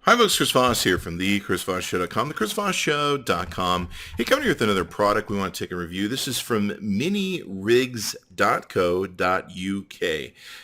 Hi folks, Chris Voss here from the ChrisVossShow.com, the ChrisVossShow.com. Hey, coming here with another product we want to take a review. This is from Minirig.co.uk.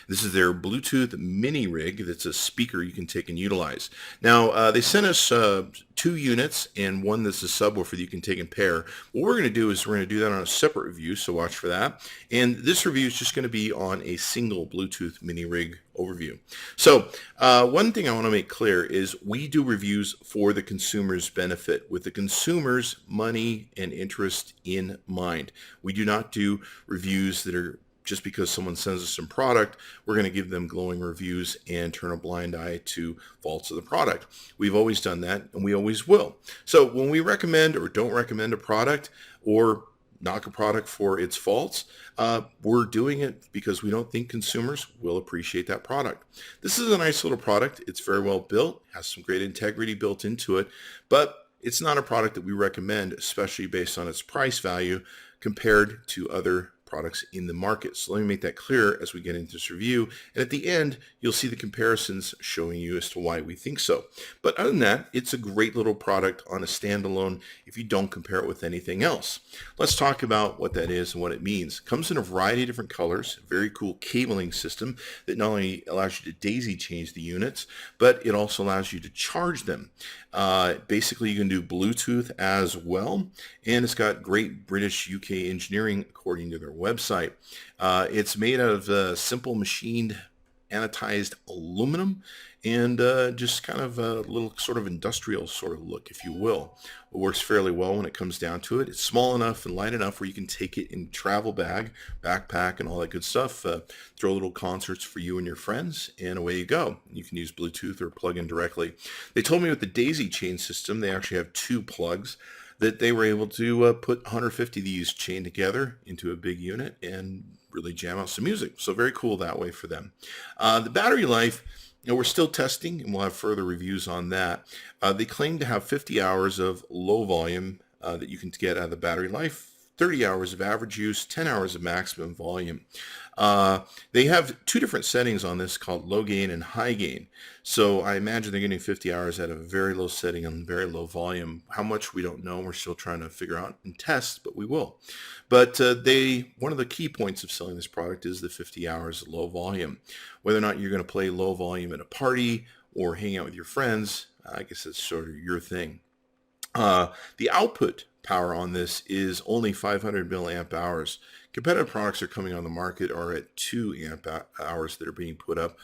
This is their Bluetooth mini rig that's a speaker you can take and utilize. Now, they sent us 2 units and one that's a subwoofer that you can take and pair. What we're going to do is we're going to do that on a separate review, so watch for that. And this review is just going to be on a single Bluetooth mini rig overview. So one thing I want to make clear is we do reviews for the consumer's benefit with the consumer's money and interest in mind. We do not do reviews that are just because someone sends us some product, we're going to give them glowing reviews and turn a blind eye to faults of the product. We've always done that and we always will. So when we recommend or don't recommend a product or knock a product for its faults, we're doing it because we don't think consumers will appreciate that product. This is a nice little product. It's very well built, has some great integrity built into it, but it's not a product that we recommend, especially based on its price value compared to other products in the market. So let me make that clear as we get into this review. And at the end, you'll see the comparisons showing you as to why we think so. But other than that, it's a great little product on a standalone if you don't compare it with anything else. Let's talk about what that is and what it means. It comes in a variety of different colors, very cool cabling system that not only allows you to daisy change the units, but it also allows you to charge them. Basically, you can do Bluetooth as well, and it's got great British UK engineering according to their website. It's made out of simple machined anodized aluminum and just kind of a little sort of industrial sort of look, if you will. It works fairly well when it comes down to it. It's small enough and light enough where you can take it in travel bag, backpack, and all that good stuff. Throw little concerts for you and your friends, and away you go. You can use Bluetooth or plug in directly. They told me with the daisy chain system, they actually have 2 plugs that they were able to put 150 of these chained together into a big unit and really jam out some music. So very cool that way for them. The battery life, we're still testing and we'll have further reviews on that. They claim to have 50 hours of low volume that you can get out of the battery life, 30 hours of average use, 10 hours of maximum volume. They have 2 different settings on this called low gain and high gain. So I imagine they're getting 50 hours at a very low setting and very low volume. How much, we don't know. We're still trying to figure out and test, but we will. But one of the key points of selling this product is the 50 hours low volume. Whether or not you're going to play low volume at a party or hang out with your friends, I guess that's sort of your thing. The output power on this is only 500 milliamp hours. Competitive products are coming on the market are at 2 amp hours that are being put up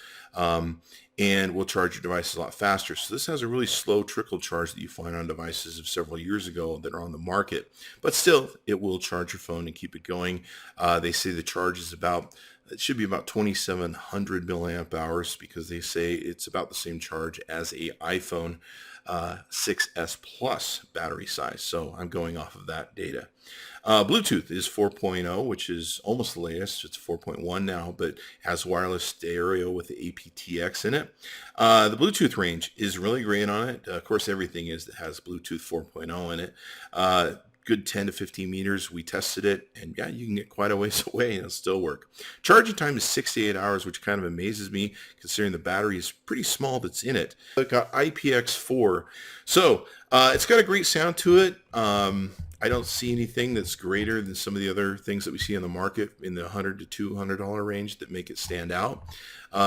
and will charge your devices a lot faster. So this has a really slow trickle charge that you find on devices of several years ago that are on the market. But still, it will charge your phone and keep it going. They say the charge is it should be about 2,700 milliamp hours because they say it's about the same charge as a iPhone 6S Plus battery size. So I'm going off of that data. Bluetooth is 4.0, which is almost the latest. It's 4.1 now, but has wireless stereo with the aptX in it. The Bluetooth range is really great on it. Of course, everything that has Bluetooth 4.0 in it. Good 10 to 15 meters. We tested it, and yeah, you can get quite a ways away and it'll still work. Charging time is 68 hours, which kind of amazes me considering the battery is pretty small that's in it. It got IPX4. So it's got a great sound to it. I don't see anything that's greater than some of the other things that we see on the market in the $100 to $200 range that make it stand out.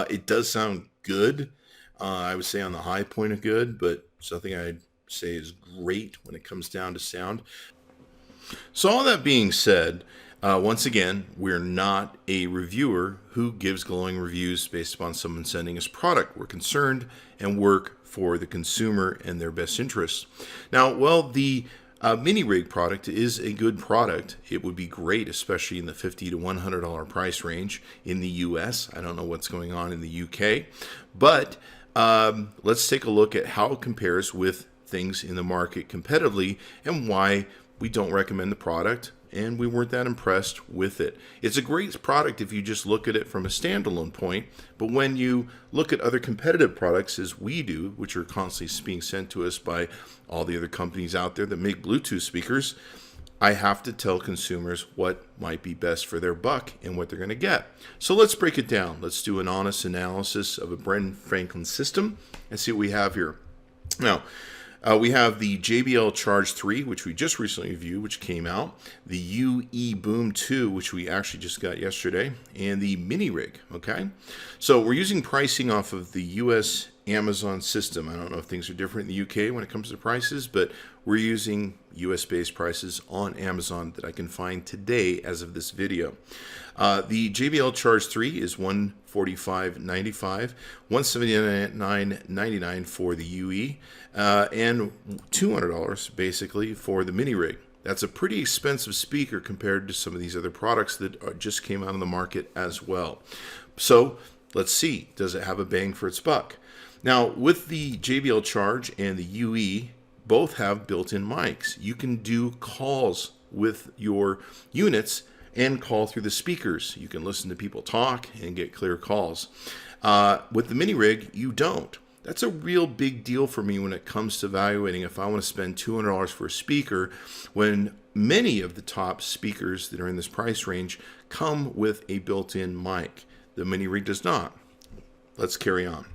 It does sound good. I would say on the high point of good, but something I'd say is great when it comes down to sound. So all that being said, once again, we're not a reviewer who gives glowing reviews based upon someone sending us product. We're concerned and work for the consumer and their best interests. Now, well, the Minirig product is a good product. It would be great, especially in the $50 to $100 price range in the US. I don't know what's going on in the UK, but let's take a look at how it compares with things in the market competitively and why we don't recommend the product and we weren't that impressed with it. It's a great product if you just look at it from a standalone point, but when you look at other competitive products as we do, which are constantly being sent to us by all the other companies out there that make Bluetooth speakers, I have to tell consumers what might be best for their buck and what they're going to get. So let's break it down. Let's do an honest analysis of a Ben Franklin system and see what we have here. Now, we have the JBL Charge 3, which we just recently reviewed, which came out. The UE Boom 2, which we actually just got yesterday. And the Minirig, okay? So we're using pricing off of the US Amazon system. I don't know if things are different in the UK when it comes to prices, but we're using US-based prices on Amazon that I can find today as of this video. The JBL Charge 3 is $145.95, $179.99 for the UE, and $200 basically for the Minirig. That's a pretty expensive speaker compared to some of these other products that just came out on the market as well. So let's see, does it have a bang for its buck? Now, with the JBL Charge and the UE, both have built-in mics. You can do calls with your units and call through the speakers. You can listen to people talk and get clear calls. With the Minirig, you don't. That's a real big deal for me when it comes to evaluating if I want to spend $200 for a speaker when many of the top speakers that are in this price range come with a built-in mic. The Minirig does not. Let's carry on.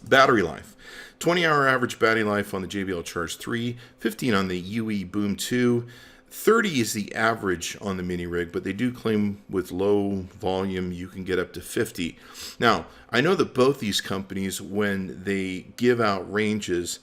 Battery life. 20-hour average battery life on the JBL Charge 3, 15 on the UE Boom 2, 30 is the average on the Minirig, but they do claim with low volume you can get up to 50. Now, I know that both these companies, when they give out ranges,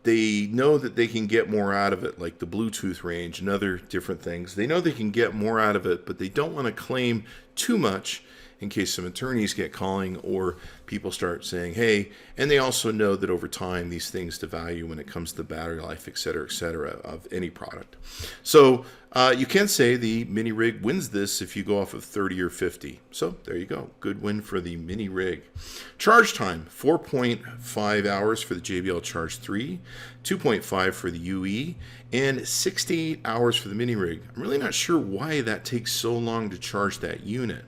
they know that they can get more out of it, like the Bluetooth range and other different things. They know they can get more out of it, but they don't want to claim too much in case some attorneys get calling or people start saying, hey, and they also know that over time these things devalue when it comes to battery life, et cetera, of any product. So you can say the Minirig wins this if you go off of 30 or 50. So there you go. Good win for the Minirig. Charge time, 4.5 hours for the JBL Charge 3, 2.5 for the UE, and 68 hours for the Minirig. I'm really not sure why that takes so long to charge that unit.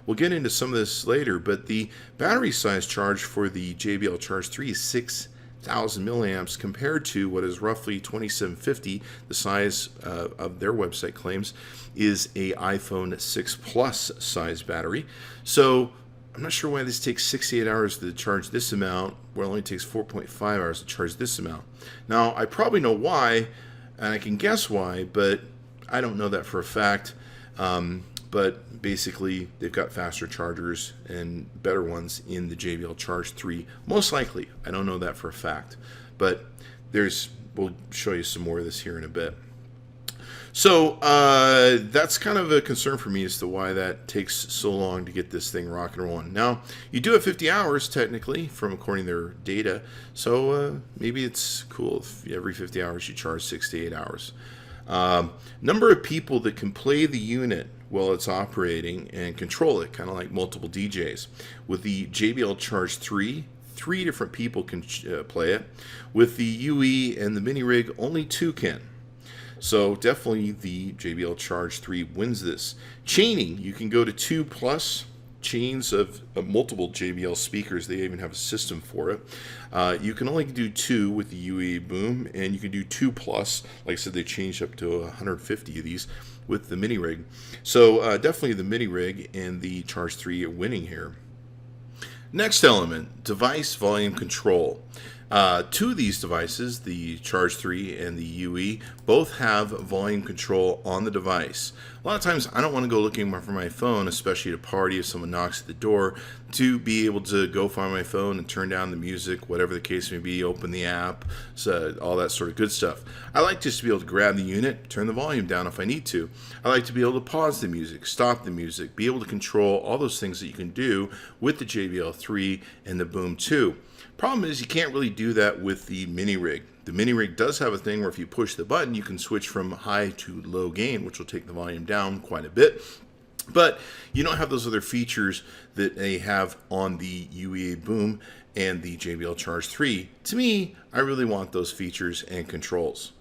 We'll get into some of this later, but the battery size charge for the JBL Charge 3 is 6,000 milliamps compared to what is roughly 2750. The size of their website claims is a iPhone 6 Plus size battery. So I'm not sure why this takes 68 hours to charge this amount, where it only takes 4.5 hours to charge this amount. Now, I probably know why, and I can guess why, but I don't know that for a fact. But basically, they've got faster chargers and better ones in the JBL Charge 3. Most likely. I don't know that for a fact. But we'll show you some more of this here in a bit. So that's kind of a concern for me as to why that takes so long to get this thing rock and rolling. Now, you do have 50 hours, technically, from according to their data. So maybe it's cool if every 50 hours you charge 6 to 8 hours. Number of people that can play the unit while it's operating and control it, kind of like multiple DJs. With the JBL Charge 3, 3 different people can play it. With the UE and the Minirig, only 2 can. So definitely the JBL Charge 3 wins this. Chaining, you can go to 2+ chains of multiple JBL speakers. They even have a system for it. You can only do 2 with the UE Boom, and you can do 2+. Like I said, they changed up to 150 of these with the Minirig. So definitely the Minirig and the Charge 3 are winning here. Next element, device volume control. 2 of these devices, the Charge 3 and the UE, both have volume control on the device. A lot of times I don't want to go looking for my phone, especially at a party if someone knocks at the door, to be able to go find my phone and turn down the music, whatever the case may be, open the app, so all that sort of good stuff. I like just to be able to grab the unit, turn the volume down if I need to. I like to be able to pause the music, stop the music, be able to control all those things that you can do with the JBL 3 and the Boom 2. Problem is you can't really do that with the Minirig. The Minirig does have a thing where if you push the button, you can switch from high to low gain, which will take the volume down quite a bit. But you don't have those other features that they have on the UE Boom and the JBL Charge 3. To me, I really want those features and controls.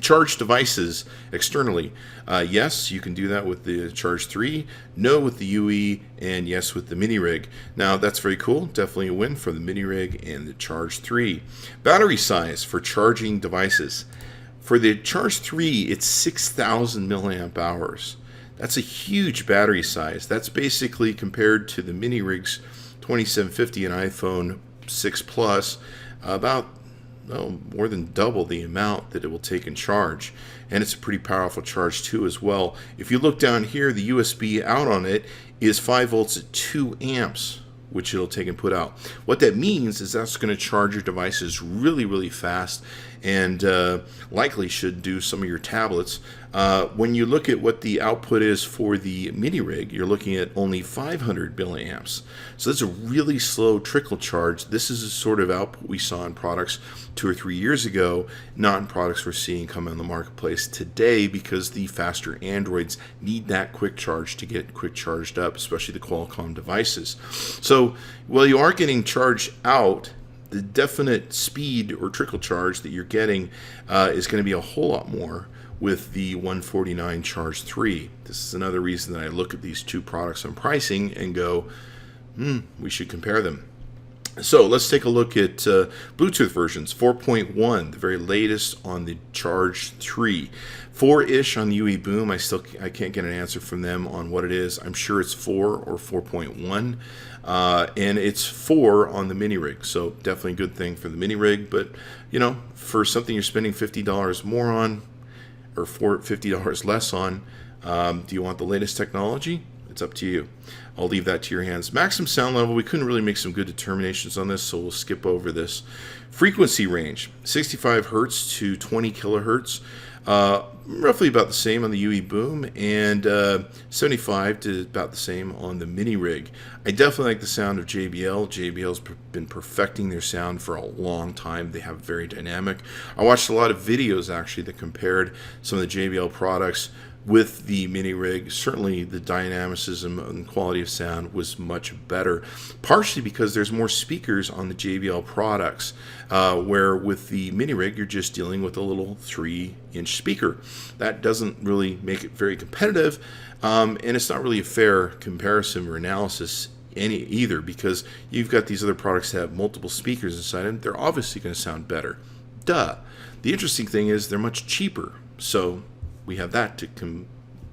Charge devices externally. Yes, you can do that with the Charge 3, no with the UE, and yes with the Minirig. Now, that's very cool. Definitely a win for the Minirig and the Charge 3. Battery size for charging devices. For the Charge 3, it's 6,000 milliamp hours. That's a huge battery size. That's basically compared to the Minirig's 2750 and iPhone 6 Plus, about more than double the amount that it will take in charge. And it's a pretty powerful charge too as well. If you look down here, the USB out on it is 5 volts at 2 amps, which it'll take and put out. What that means is that's going to charge your devices really, really fast, and likely should do some of your tablets. When you look at what the output is for the Minirig, you're looking at only 500 milliamps. So that's a really slow trickle charge. This is a sort of output we saw in products 2 or 3 years ago, not in products we're seeing come on the marketplace today, because the faster Androids need that quick charge to get quick charged up, especially the Qualcomm devices. So while you are getting charged out, the definite speed or trickle charge that you're getting is going to be a whole lot more with the 149 Charge 3. This is another reason that I look at these two products on pricing and go, we should compare them. So let's take a look at Bluetooth versions. 4.1, the very latest on the Charge 3. 4-ish on the UE Boom. I can't get an answer from them on what it is. I'm sure it's 4 or 4.1. And it's 4 on the Minirig. So definitely a good thing for the Minirig. But, for something you're spending $50 more on, or $50 less on, do you want the latest technology? It's up to you. I'll leave that to your hands. Maximum sound level, we couldn't really make some good determinations on this, so we'll skip over this. Frequency range, 65 hertz to 20 kilohertz. Roughly about the same on the UE Boom, and 75 to about the same on the Minirig. I definitely like the sound of JBL. JBL's been perfecting their sound for a long time. They have very dynamic. I watched a lot of videos actually that compared some of the JBL products with the Minirig. Certainly the dynamicism and quality of sound was much better, partially because there's more speakers on the JBL products, where with the Minirig you're just dealing with a little 3-inch speaker. That doesn't really make it very competitive, and it's not really a fair comparison or analysis either, because you've got these other products that have multiple speakers inside them. They're obviously going to sound better. Duh. The interesting thing is they're much cheaper, so we have that to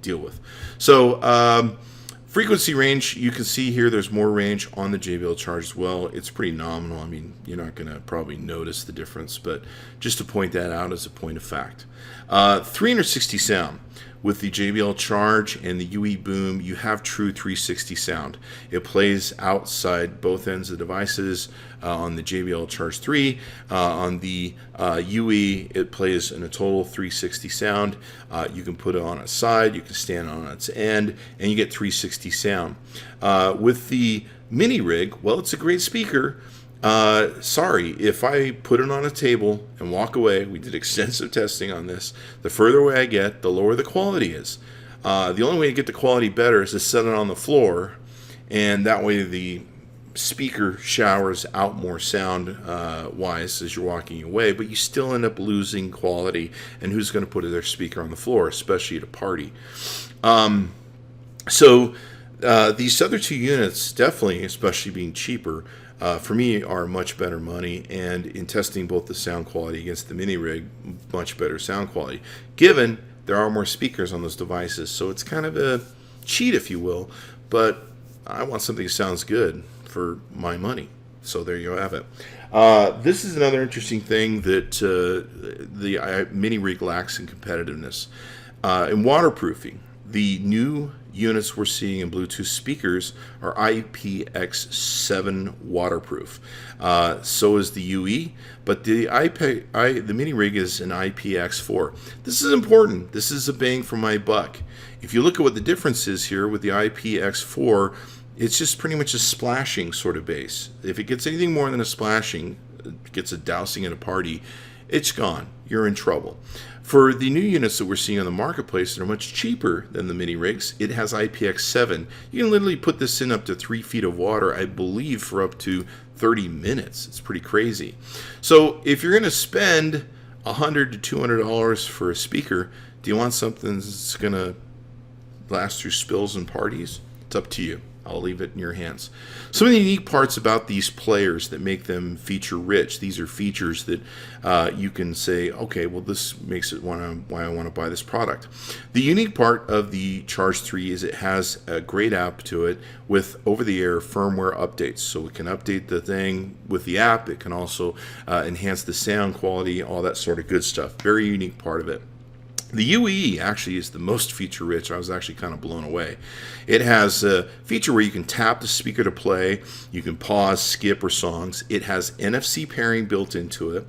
deal with. So frequency range, you can see here there's more range on the JBL Charge as well. It's pretty nominal. I mean, you're not going to probably notice the difference, but just to point that out as a point of fact. 360 sound. With the JBL Charge and the UE Boom, you have true 360 sound. It plays outside both ends of the devices. On the JBL Charge 3, on the UE, it plays in a total 360 sound. You can put it on its side, you can stand on its end, and you get 360 sound. With the Minirig, well, it's a great speaker. Sorry, if I put it on a table and walk away, we did extensive testing on this, the further away I get, the lower the quality is. The only way to get the quality better is to set it on the floor, and that way the speaker showers out more sound wise as you're walking away, but you still end up losing quality, and who's going to put their speaker on the floor, especially at a party? So these other two units, definitely, especially being cheaper, for me, are much better money, and in testing both the sound quality against the Minirig, much better sound quality, given there are more speakers on those devices. So it's kind of a cheat, if you will, but I want something that sounds good for my money. So there you have it. This is another interesting thing that the Minirig lacks in competitiveness. In waterproofing, the new units we're seeing in Bluetooth speakers are IPX7 waterproof. So is the UE, but the Minirig is an IPX4. This is important. This is a bang for my buck. If you look at what the difference is here with the IPX4, it's just pretty much a splashing sort of bass. If it gets anything more than a splashing, it gets a dousing at a party, it's gone. You're in trouble. For the new units that we're seeing on the marketplace that are much cheaper than the Minirigs, it has IPX7. You can literally put this in up to 3 feet of water, I believe, for up to 30 minutes. It's pretty crazy. So if you're going to spend $100 to $200 for a speaker, do you want something that's going to last through spills and parties? It's up to you. I'll leave it in your hands. Some of the unique parts about these players that make them feature rich, these are features that you can say, okay, well, this makes it why I want to buy this product. The unique part of the Charge 3 is it has a great app to it with over-the-air firmware updates. So it can update the thing with the app. It can also enhance the sound quality, all that sort of good stuff. Very unique part of it. The UE actually is the most feature-rich. I was actually kind of blown away. It has a feature where you can tap the speaker to play. You can pause, skip, or songs. It has NFC pairing built into it.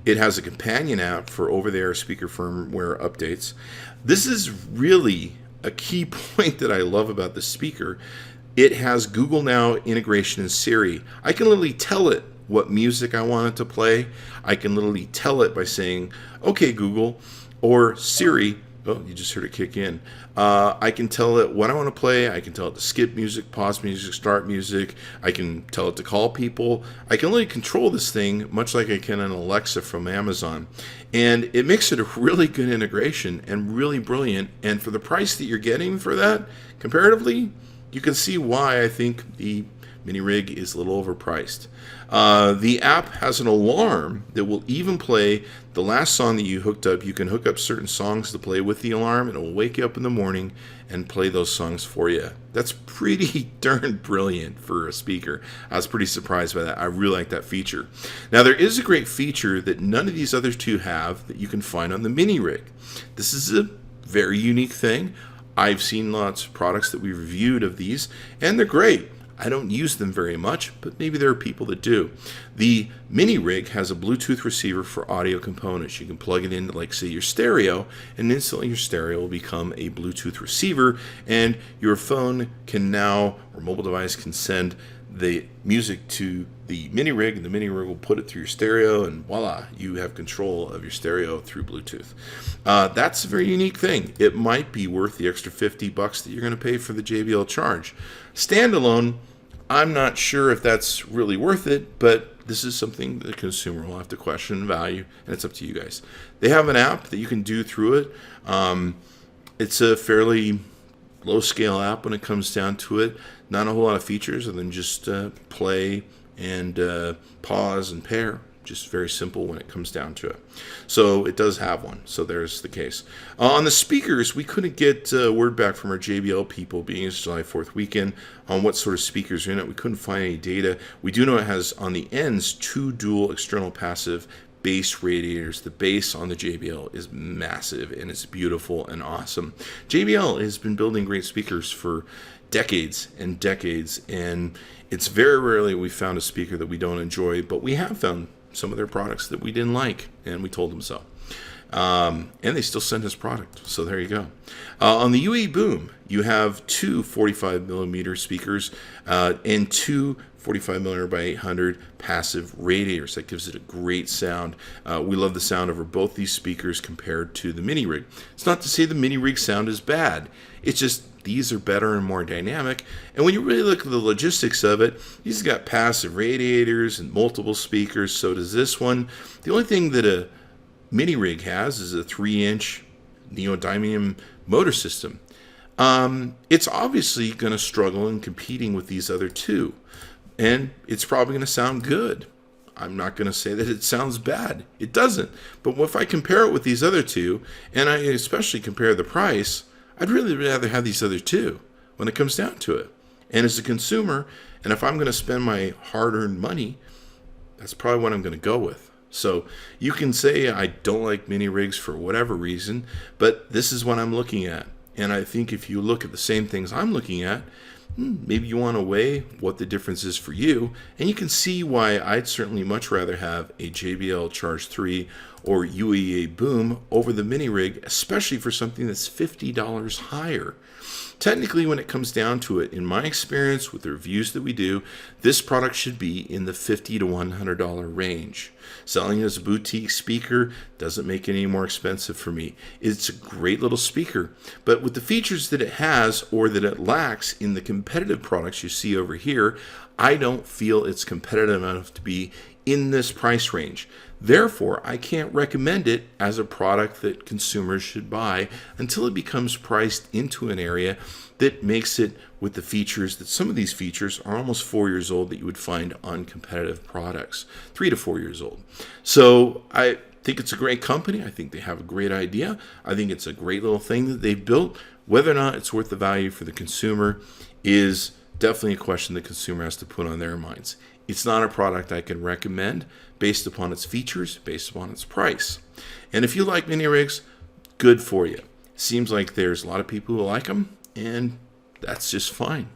It has a companion app for over-the-air speaker firmware updates. This is really a key point that I love about the speaker. It has Google Now integration in Siri. I can literally tell it what music I want it to play. I can literally tell it by saying, okay, Google, or Siri, oh, you just heard it kick in. I can tell it what I want to play. I can tell it to skip music, pause music, start music. I can tell it to call people. I can really control this thing much like I can an Alexa from Amazon. And it makes it a really good integration and really brilliant. And for the price that you're getting for that, comparatively, you can see why I think the Minirig is a little overpriced. The app has an alarm that will even play the last song that you hooked up. You can hook up certain songs to play with the alarm. It will wake you up in the morning and play those songs for you. That's pretty darn brilliant for a speaker. I was pretty surprised by that. I really like that feature. Now, there is a great feature that none of these other two have that you can find on the Minirig. This is a very unique thing. I've seen lots of products that we've reviewed of these, and they're great. I don't use them very much, but maybe there are people that do. The Minirig has a Bluetooth receiver for audio components. You can plug it into, like, say, your stereo, and instantly your stereo will become a Bluetooth receiver, and your phone can now, or mobile device can send the music to the Minirig, and the Minirig will put it through your stereo, and voila, you have control of your stereo through Bluetooth. That's a very unique thing. It might be worth the extra $50 that you're going to pay for the JBL Charge. Standalone, I'm not sure if that's really worth it, but this is something the consumer will have to question value, and it's up to you guys. They have an app that you can do through it. It's a fairly low-scale app when it comes down to it. Not a whole lot of features other than just play and pause and pair. Just very simple when it comes down to it. So it does have one. So there's the case. On the speakers, we couldn't get word back from our JBL people, being it's July 4th weekend, on what sort of speakers are in it. We couldn't find any data. We do know it has on the ends 2 dual external passive bass radiators. The bass on the JBL is massive, and it's beautiful and awesome. JBL has been building great speakers for decades and decades, and it's very rarely we found a speaker that we don't enjoy, but we have found some of their products that we didn't like, and we told them so. And they still send us product, so there you go. On the UE Boom, you have 2 45mm speakers and 2 45mm by 800 passive radiators. That gives it a great sound. We love the sound over both these speakers compared to the Minirig. It's not to say the Minirig sound is bad. It's just these are better and more dynamic. And when you really look at the logistics of it, these got passive radiators and multiple speakers. So does this one. The only thing that a Minirig has is a 3-inch neodymium motor system. It's obviously going to struggle in competing with these other two. And it's probably going to sound good. I'm not going to say that it sounds bad. It doesn't. But if I compare it with these other two, and I especially compare the price, I'd really rather have these other two when it comes down to it. And as a consumer, and if I'm going to spend my hard-earned money, that's probably what I'm going to go with. So you can say I don't like Minirigs for whatever reason, but this is what I'm looking at. And I think if you look at the same things I'm looking at, maybe you want to weigh what the difference is for you, and you can see why I'd certainly much rather have a JBL Charge 3 or UEA Boom over the Minirig, especially for something that's $50 higher. Technically, when it comes down to it, in my experience with the reviews that we do, this product should be in the $50 to $100 range. Selling it as a boutique speaker doesn't make it any more expensive for me. It's a great little speaker, but with the features that it has or that it lacks in the competitive products you see over here, I don't feel it's competitive enough to be in this price range. Therefore, I can't recommend it as a product that consumers should buy until it becomes priced into an area that makes it with the features that some of these features are almost 4 years old that you would find on competitive products, 3 to 4 years old. So I think it's a great company. I think they have a great idea. I think it's a great little thing that they've built. Whether or not it's worth the value for the consumer is definitely a question the consumer has to put on their minds. It's not a product I can recommend based upon its features, based upon its price. And if you like mini rigs, good for you. Seems like there's a lot of people who like them, and that's just fine.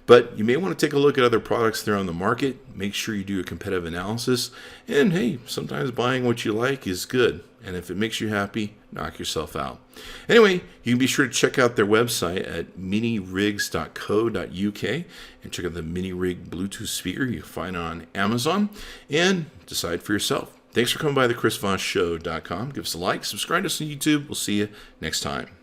But you may want to take a look at other products that are on the market. Make sure you do a competitive analysis. And hey, sometimes buying what you like is good. And if it makes you happy, knock yourself out. Anyway, you can be sure to check out their website at minirigs.co.uk and check out the Minirig Bluetooth speaker you can find on Amazon and decide for yourself. Thanks for coming by the chrisvossshow.com. Give us a like, subscribe to us on YouTube. We'll see you next time.